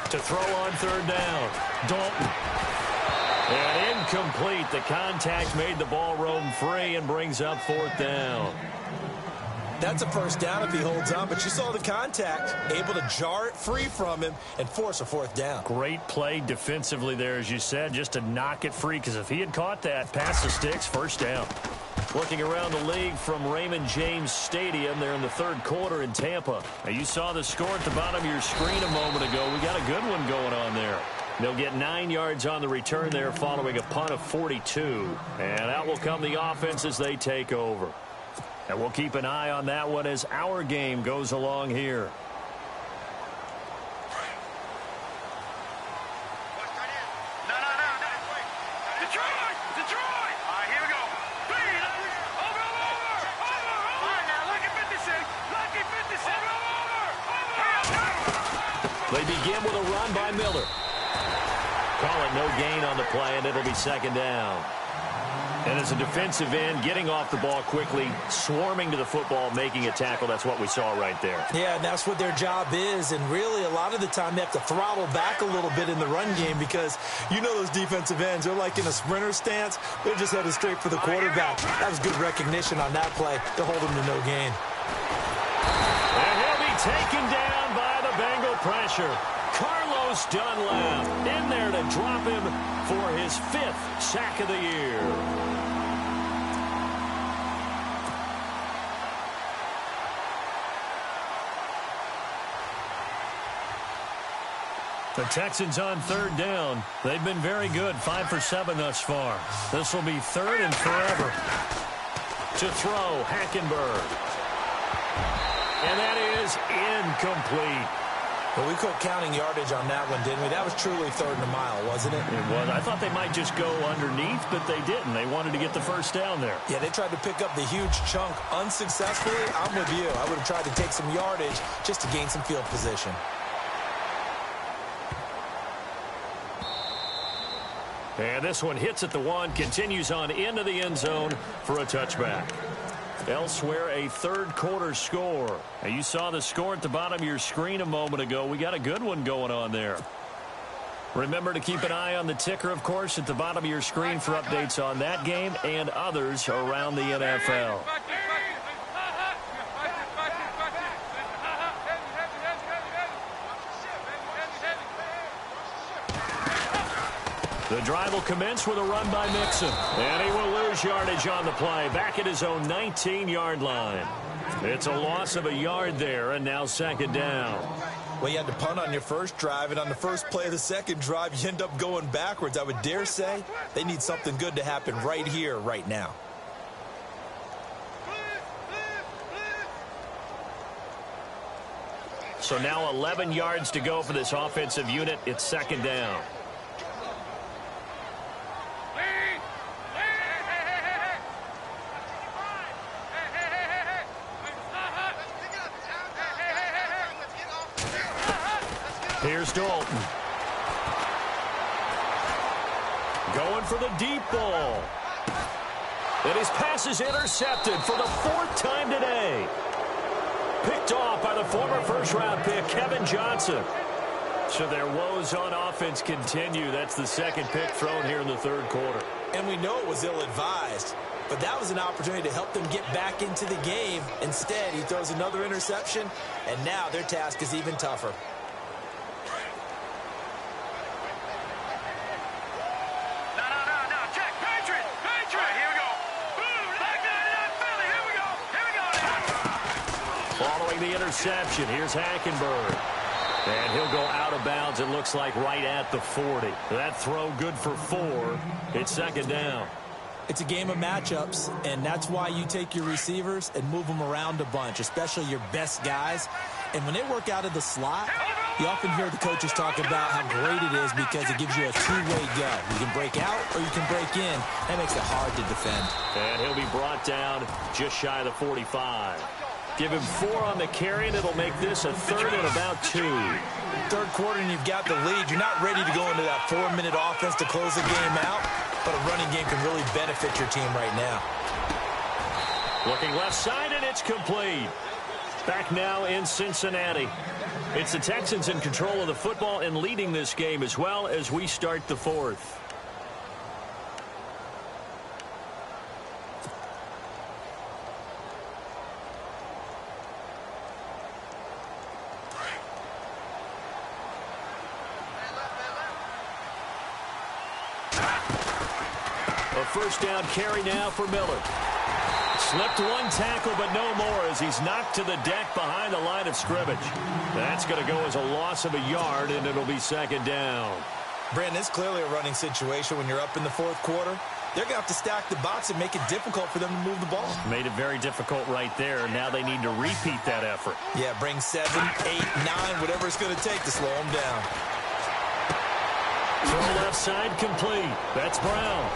To throw on 3rd down, Dalton. And incomplete. The contact made the ball roam free and brings up 4th down. That's a first down if he holds on, but you saw the contact, able to jar it free from him and force a 4th down. Great play defensively there, as you said, just to knock it free, because if he had caught that, pass the sticks, 1st down. Looking around the league from Raymond James Stadium, they're in the 3rd quarter in Tampa. Now, you saw the score at the bottom of your screen a moment ago. We got a good one going on there. They'll get 9 yards on the return there following a punt of 42. And out will come the offense as they take over. And we'll keep an eye on that one as our game goes along here. They begin with a run by Miller. Call it no gain on the play, and it'll be 2nd down. And as a defensive end, getting off the ball quickly, swarming to the football, making a tackle, that's what we saw right there. Yeah, and that's what their job is. And really, a lot of the time, they have to throttle back a little bit in the run game because you know those defensive ends, they're like in a sprinter stance. They're just headed straight for the quarterback. That was good recognition on that play to hold him to no gain. And he'll be taken down by the Bengal pressure. Carlos Dunlap in there to drop him for his 5th sack of the year. The Texans on third down. They've been very good, 5 for 7 thus far. This will be third and forever. To throw, Hackenberg. And that is incomplete. Well, we quit counting yardage on that one, didn't we? That was truly third and a mile, wasn't it? It was. I thought they might just go underneath, but they didn't. They wanted to get the first down there. Yeah, they tried to pick up the huge chunk unsuccessfully. I'm with you. I would have tried to take some yardage just to gain some field position. And this one hits at the 1, continues on into the end zone for a touchback. Elsewhere, a third quarter score. Now, you saw the score at the bottom of your screen a moment ago. We got a good one going on there. Remember to keep an eye on the ticker, of course, at the bottom of your screen for updates on that game and others around the NFL. The drive will commence with a run by Mixon. And he will lose yardage on the play, back at his own 19-yard line. It's a loss of a yard there, and now second down. Well, you had to punt on your first drive, and on the first play of the second drive, you end up going backwards. I would dare say they need something good to happen right here, right now. So now 11 yards to go for this offensive unit. It's second down. Here's Dalton. Going for the deep ball. And his pass is intercepted for the 4th time today. Picked off by the former first-round pick, Kevin Johnson. So their woes on offense continue. That's the second pick thrown here in the third quarter. And we know it was ill-advised, but that was an opportunity to help them get back into the game. Instead, he throws another interception, and now their task is even tougher. Following the interception, here's Hackenberg. And he'll go out of bounds, it looks like, right at the 40. That throw good for 4. It's second down. It's a game of matchups, and that's why you take your receivers and move them around a bunch, especially your best guys. And when they work out of the slot, you often hear the coaches talk about how great it is because it gives you a two-way go. You can break out or you can break in. That makes it hard to defend. And he'll be brought down just shy of the 45. Give him 4 on the carry, and it'll make this a third and about 2. Third quarter, and you've got the lead. You're not ready to go into that 4-minute offense to close the game out, but a running game can really benefit your team right now. Looking left side, and it's complete. Back now in Cincinnati. It's the Texans in control of the football and leading this game as well as we start the 4th. First down carry now for Miller. Slipped 1 tackle, but no more as he's knocked to the deck behind the line of scrimmage. That's going to go as a loss of a yard, and it'll be second down. Brandon, it's clearly a running situation when you're up in the 4th quarter. They're going to have to stack the box and make it difficult for them to move the ball. Made it very difficult right there. Now they need to repeat that effort. Yeah, bring 7, 8, 9, whatever it's going to take to slow them down. From the left side, complete. That's Brown.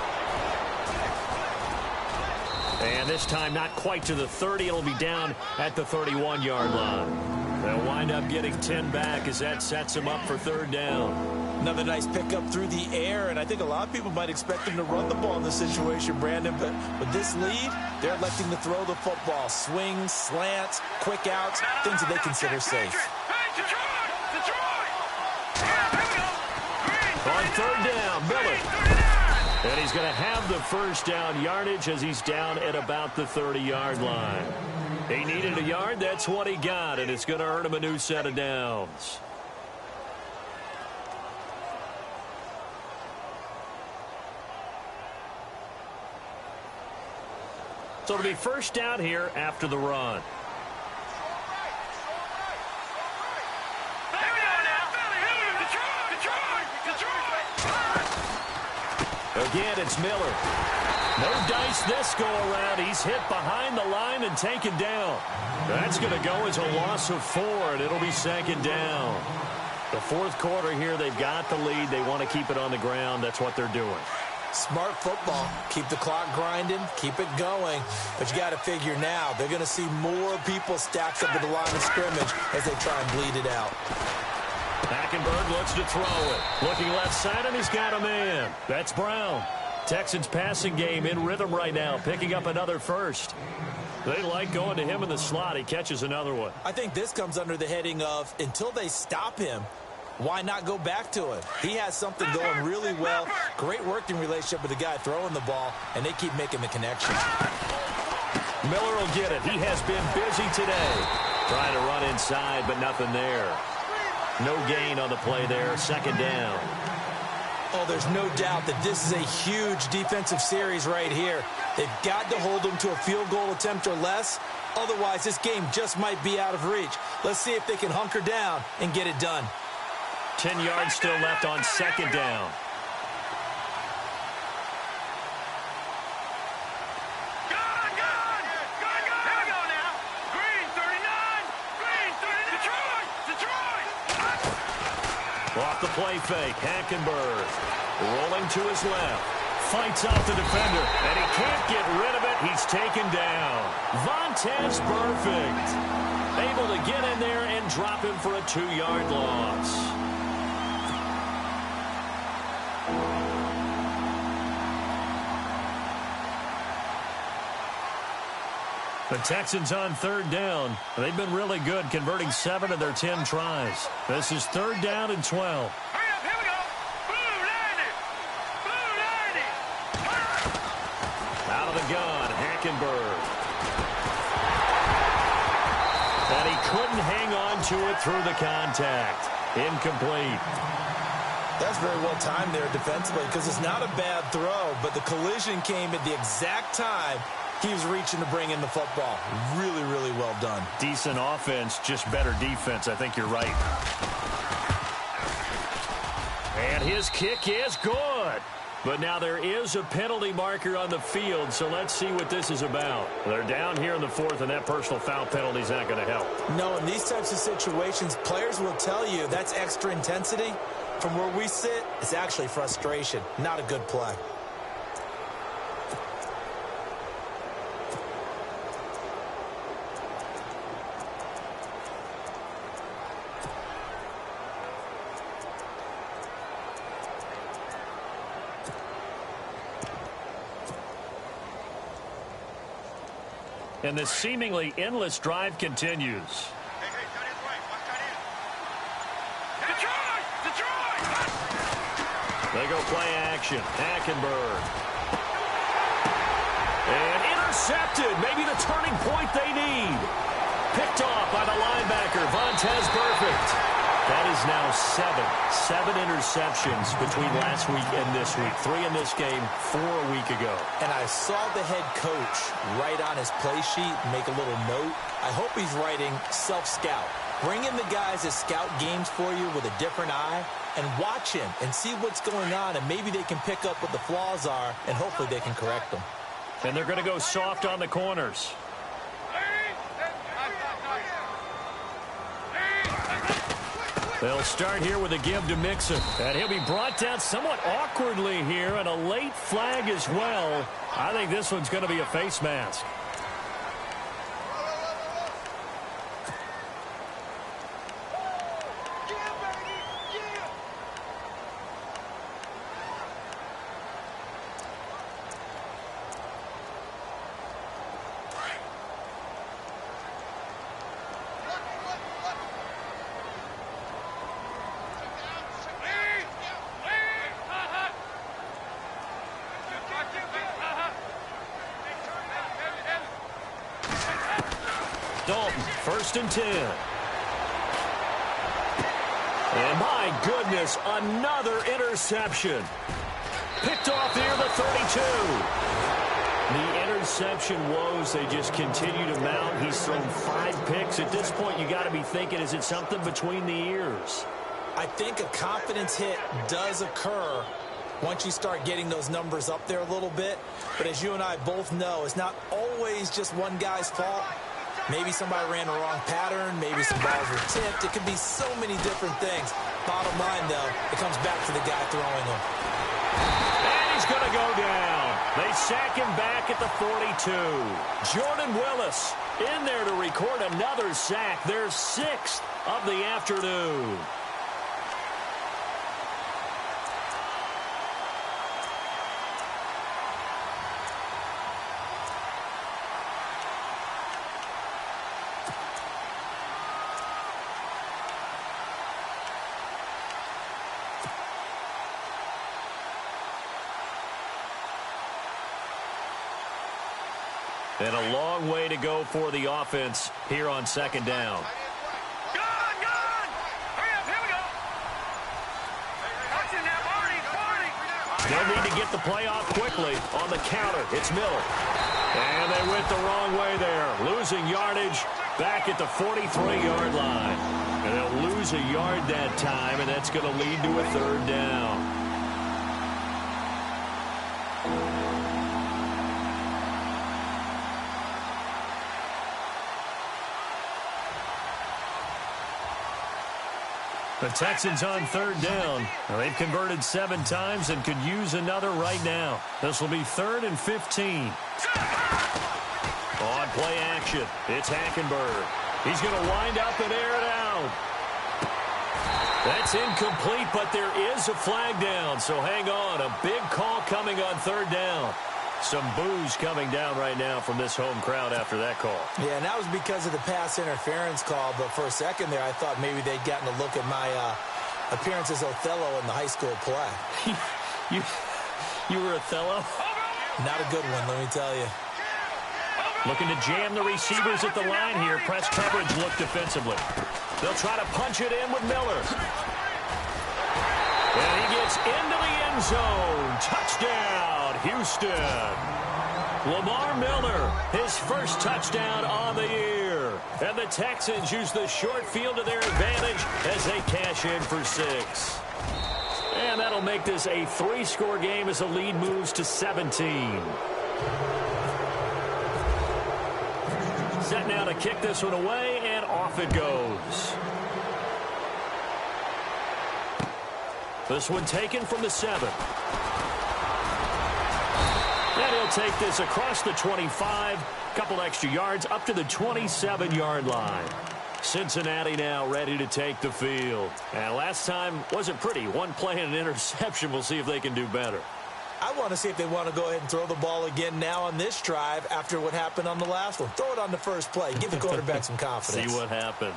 And this time not quite to the 30. It'll be down at the 31-yard line. They'll wind up getting 10 back as that sets them up for third down. Another nice pickup through the air, and I think a lot of people might expect them to run the ball in this situation, Brandon, but with this lead, they're electing to throw the football. Swings, slants, quick outs, things that they consider safe. On third down, Miller. And he's going to have the first down yardage as he's down at about the 30-yard line. He needed a yard. That's what he got, and it's going to earn him a new set of downs. So it'll be first down here after the run. Again, it's Miller. No dice this go-around. He's hit behind the line and taken down. That's going to go as a loss of 4, and it'll be second down. The fourth quarter here, they've got the lead. They want to keep it on the ground. That's what they're doing. Smart football. Keep the clock grinding. Keep it going. But you got to figure now, they're going to see more people stacked up at the line of scrimmage as they try and bleed it out. Hackenberg looks to throw it. Looking left side, and he's got a man. That's Brown. Texans passing game in rhythm right now, picking up another first. They like going to him in the slot. He catches another one. I think this comes under the heading of until they stop him, why not go back to him? He has something going really well. Great working relationship with the guy throwing the ball, and they keep making the connection. Miller will get it. He has been busy today. Trying to run inside, but nothing there. No gain on the play there. Second down. Oh, there's no doubt that this is a huge defensive series right here. They've got to hold them to a field goal attempt or less. Otherwise, this game just might be out of reach. Let's see if they can hunker down and get it done. 10 yards still left on second down. Off the play fake, Hackenberg rolling to his left. Fights off the defender, and he can't get rid of it. He's taken down. Vontaze Burfict able to get in there and drop him for a 2-yard loss. The Texans on third down. They've been really good, converting 7 of their 10 tries. This is third down and 12. Hurry up, here we go. Blue 90. Blue 90. Out of the gun, Hackenberg. And he couldn't hang on to it through the contact. Incomplete. That's very well timed there defensively because it's not a bad throw, but the collision came at the exact time he was reaching to bring in the football. Really, really well done. Decent offense, just better defense. I think you're right. And his kick is good. But now there is a penalty marker on the field, so let's see what this is about. They're down here in the fourth, and that personal foul penalty is not going to help. No, in these types of situations, players will tell you that's extra intensity. From where we sit, it's actually frustration, not a good play. And the seemingly endless drive continues. Hey, tight end right. Watch tight end. Detroit! They go play action. Hackenberg. And intercepted. Maybe the turning point they need. Picked off by the linebacker, Vontaze Burfict. That is now 7 interceptions between last week and this week. 3 in this game, 4 a week ago. And I saw the head coach write on his play sheet, make a little note. I hope he's writing self-scout. Bring in the guys that scout games for you with a different eye and watch him and see what's going on, and maybe they can pick up what the flaws are, and hopefully they can correct them. And they're going to go soft on the corners. They'll start here with a give to Mixon. And he'll be brought down somewhat awkwardly here, and a late flag as well. I think this one's going to be a face mask. Dalton, 1st and 10. And my goodness, another interception. Picked off near the 32. The interception woes, they just continue to mount. He's thrown 5 picks. At this point, you got to be thinking, is it something between the ears? I think a confidence hit does occur once you start getting those numbers up there a little bit. But as you and I both know, it's not always just one guy's fault. Maybe somebody ran the wrong pattern. Maybe some balls were tipped. It could be so many different things. Bottom line, though, it comes back to the guy throwing them. And he's going to go down. They sack him back at the 42. Jordan Willis in there to record another sack. Their 6th of the afternoon. And a long way to go for the offense here on 2nd down. They'll need to get the play off quickly on the counter. It's Miller. And they went the wrong way there. Losing yardage back at the 43-yard line. And they'll lose a yard that time, and that's going to lead to a 3rd down. The Texans on 3rd down. They've converted 7 times and could use another right now. This will be 3rd and 15. On play action, it's Hackenberg. He's going to wind up and air it out. That's incomplete, but there is a flag down, so hang on. A big call coming on 3rd down. Some boos coming down right now from this home crowd after that call. Yeah, and that was because of the pass interference call, but for a second there, I thought maybe they'd gotten a look at my appearance as Othello in the high school play. You were Othello? Not a good one, let me tell you. Looking to jam the receivers at the line here. Press coverage look defensively. They'll try to punch it in with Miller. And he gets into the end zone. Touchdown, Houston. Lamar Miller, his first touchdown on the year. And the Texans use the short field to their advantage as they cash in for 6. And that'll make this a 3-score game as the lead moves to 17. Set now to kick this one away, and off it goes. This one taken from the 7. And he'll take this across the 25. Couple extra yards up to the 27-yard line. Cincinnati now ready to take the field. And last time wasn't pretty. One play and an interception. We'll see if they can do better. I want to see if they want to go ahead and throw the ball again now on this drive after what happened on the last one. Throw it on the first play. Give the quarterback some confidence. See what happens.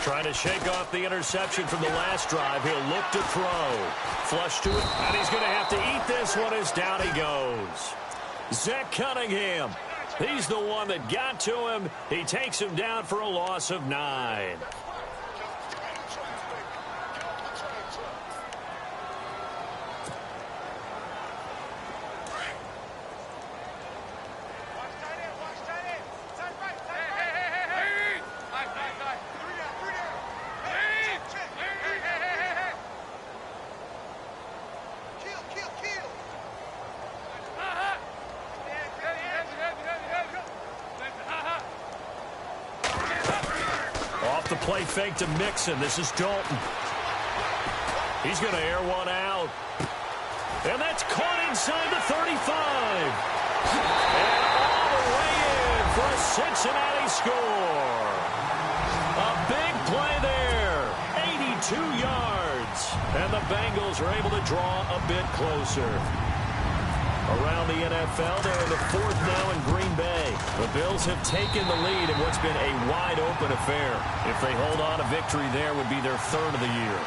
Trying to shake off the interception from the last drive. He'll look to throw. Flush to it, and he's going to have to eat this one as down he goes. Zach Cunningham. He's the one that got to him. He takes him down for a loss of 9. The play fake to Mixon. This is Dalton. He's going to air one out. And that's caught inside the 35. And all the way in for a Cincinnati score. A big play there. 82 yards. And the Bengals are able to draw a bit closer. Around the NFL, they're in the 4th now in Green Bay. The Bills have taken the lead in what's been a wide-open affair. If they hold on, a victory there would be their 3rd of the year.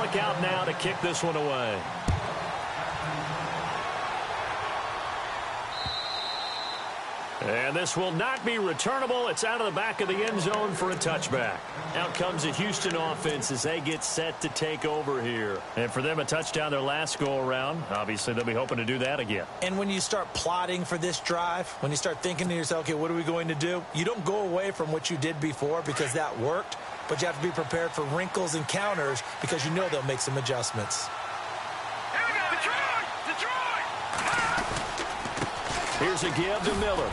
look out now to kick this one away. And this will not be returnable. It's out of the back of the end zone for a touchback. Out comes the Houston offense as they get set to take over here. And for them, a touchdown their last go-around. Obviously, they'll be hoping to do that again. And when you start plotting for this drive, when you start thinking to yourself, okay, what are we going to do? You don't go away from what you did before because that worked, but you have to be prepared for wrinkles and counters because you know they'll make some adjustments. Here we go. Detroit! Here's a give to Miller.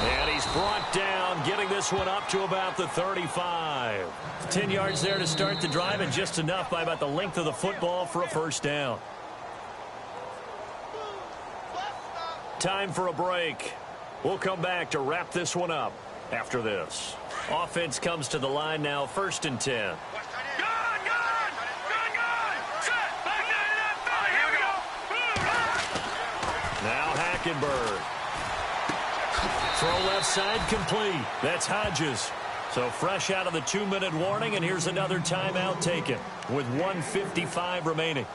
And he's brought down, getting this one up to about the 35. 10 yards there to start the drive, and just enough by about the length of the football for a first down. Time for a break. We'll come back to wrap this one up after this. Offense comes to the line now, 1st and 10. Gun! Set! Back down to that field! Here we go! Now Hackenberg. Throw left side complete. That's Hodges. So fresh out of the 2-minute warning, and here's another timeout taken with 1:55 remaining.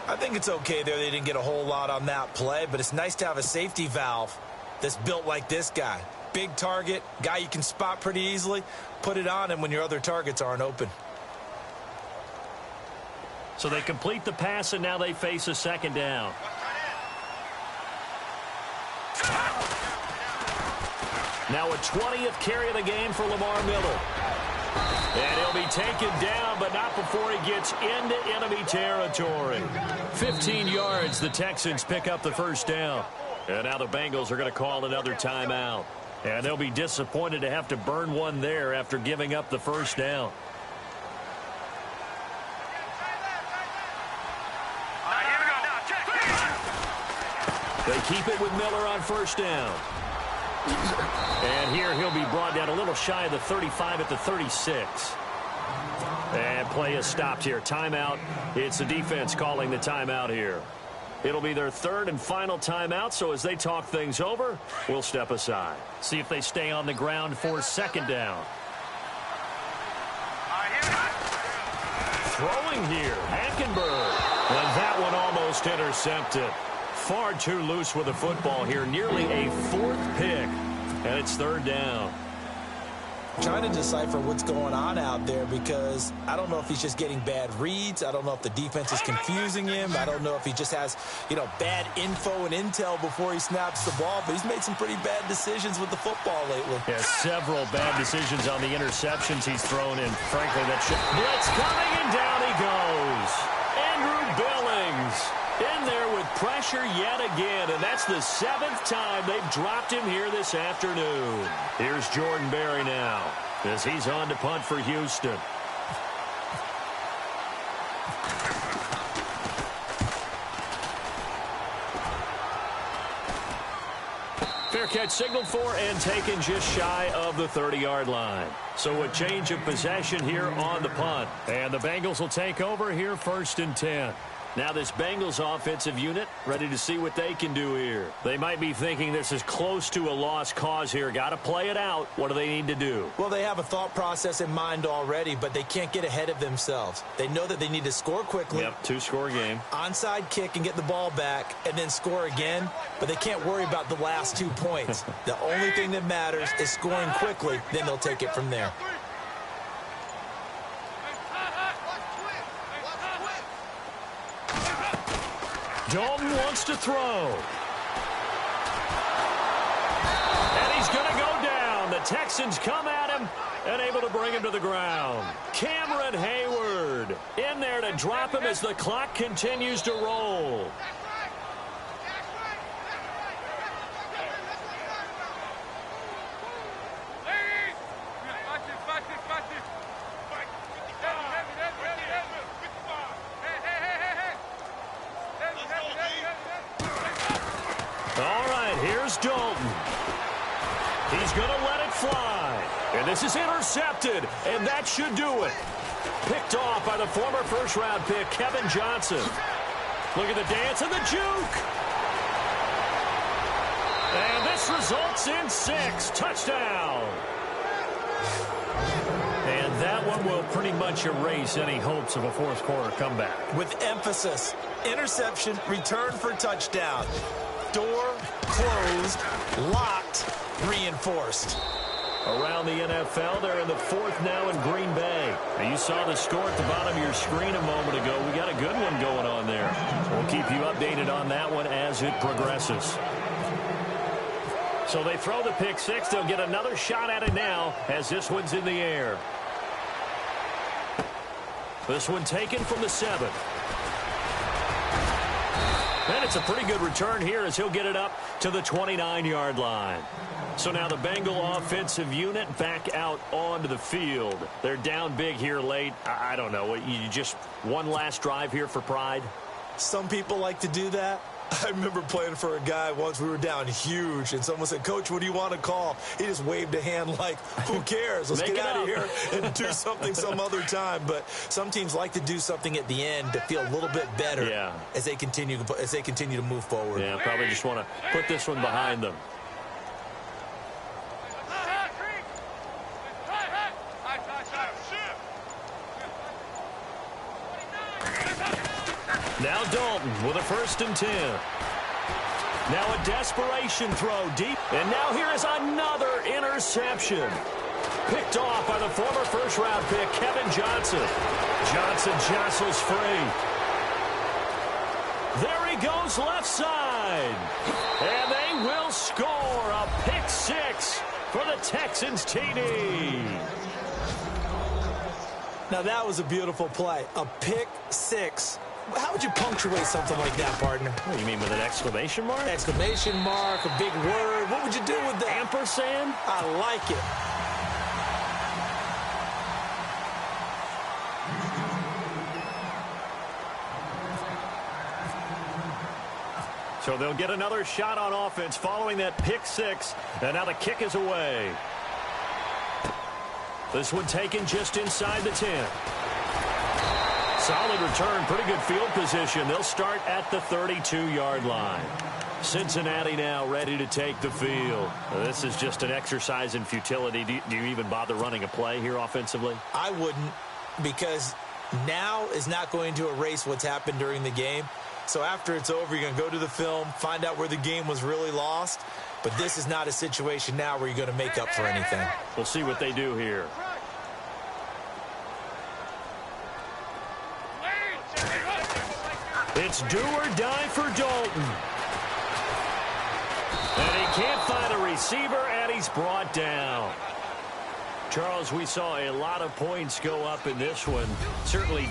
I think it's okay there. They didn't get a whole lot on that play, but it's nice to have a safety valve that's built like this guy. Big target, guy you can spot pretty easily. Put it on him when your other targets aren't open. So they complete the pass, and now they face a second down. Now a 20th carry of the game for Lamar Miller. And he'll be taken down, but not before he gets into enemy territory. 15 yards, the Texans pick up the first down. And now the Bengals are going to call another timeout. And they'll be disappointed to have to burn one there after giving up the first down. They keep it with Miller on first down. And here he'll be brought down a little shy of the 35 at the 36. And play is stopped here. Timeout. It's the defense calling the timeout here. It'll be their third and final timeout, so as they talk things over, we'll step aside. See if they stay on the ground for second down. Throwing here, Hackenberg. And that one almost intercepted. Far too loose with the football here. Nearly a 4th pick. And it's third down. Trying to decipher what's going on out there because I don't know if he's just getting bad reads. I don't know if the defense is confusing him. I don't know if he just has, bad info and intel before he snaps the ball. But he's made some pretty bad decisions with the football lately. Yeah, several bad decisions on the interceptions he's thrown in. Frankly, that should... Blitz coming, and down he goes. Andrew Billings in there with pressure yet again, and that's the 7th time they've dropped him here this afternoon. Here's Jordan Berry now as he's on to punt for Houston. Fair catch signaled for and taken just shy of the 30-yard line. So a change of possession here on the punt. And the Bengals will take over here 1st and 10. Now this Bengals offensive unit ready to see what they can do here. They might be thinking this is close to a lost cause here. Got to play it out. What do they need to do? Well, they have a thought process in mind already, but they can't get ahead of themselves. They know that they need to score quickly. Yep, 2-score game. Onside kick and get the ball back and then score again, but they can't worry about the last 2 points. The only thing that matters is scoring quickly, then they'll take it from there. Dalton wants to throw. And he's going to go down. The Texans come at him and able to bring him to the ground. Cameron Hayward in there to drop him as the clock continues to roll. Dalton. He's going to let it fly. And this is intercepted, and that should do it. Picked off by the former first-round pick, Kevin Johnson. Look at the dance and the juke. And this results in 6. Touchdown. And That one will pretty much erase any hopes of a fourth quarter comeback. With emphasis, interception, return for touchdown. Door closed, locked, reinforced. Around the NFL, they're in the fourth now in Green Bay. Now, you saw the score at the bottom of your screen a moment ago. We got a good one going on there. We'll keep you updated on that one as it progresses. So they throw the pick six. They'll get another shot at it now as this one's in the air. This one taken from the 7. And it's a pretty good return here as he'll get it up to the 29-yard line. So now the Bengal offensive unit back out onto the field. They're down big here late. I don't know. You just one last drive here for pride? Some people like to do that. I remember playing for a guy once. We were down huge, and someone said, "Coach, what do you want to call?" He just waved a hand like, who cares? Let's get out of here and do something some other time. But some teams like to do something at the end to feel a little bit better as they continue to move forward. Yeah, probably just want to put this one behind them. Now Dalton with a 1st and 10. Now a desperation throw deep. And now here is another interception. Picked off by the former first-round pick, Kevin Johnson. Johnson jostles free. There he goes left side. And they will score a pick six for the Texans TD. Now that was a beautiful play. A pick six. How would you punctuate something like that, partner? What do you mean, with an exclamation mark? Exclamation mark, a big word. What would you do with that? Ampersand? I like it. So they'll get another shot on offense following that pick six. And now the kick is away. This one taken just inside the 10. Solid return, pretty good field position. They'll start at the 32-yard line. Cincinnati now ready to take the field. This is just an exercise in futility. Do you even bother running a play here offensively? I wouldn't, because now is not going to erase what's happened during the game. So after it's over, you're going to go to the film, find out where the game was really lost. But this is not a situation now where you're going to make up for anything. We'll see what they do here. It's do or die for Dalton. And he can't find a receiver, and he's brought down. Charles, we saw a lot of points go up in this one. Certainly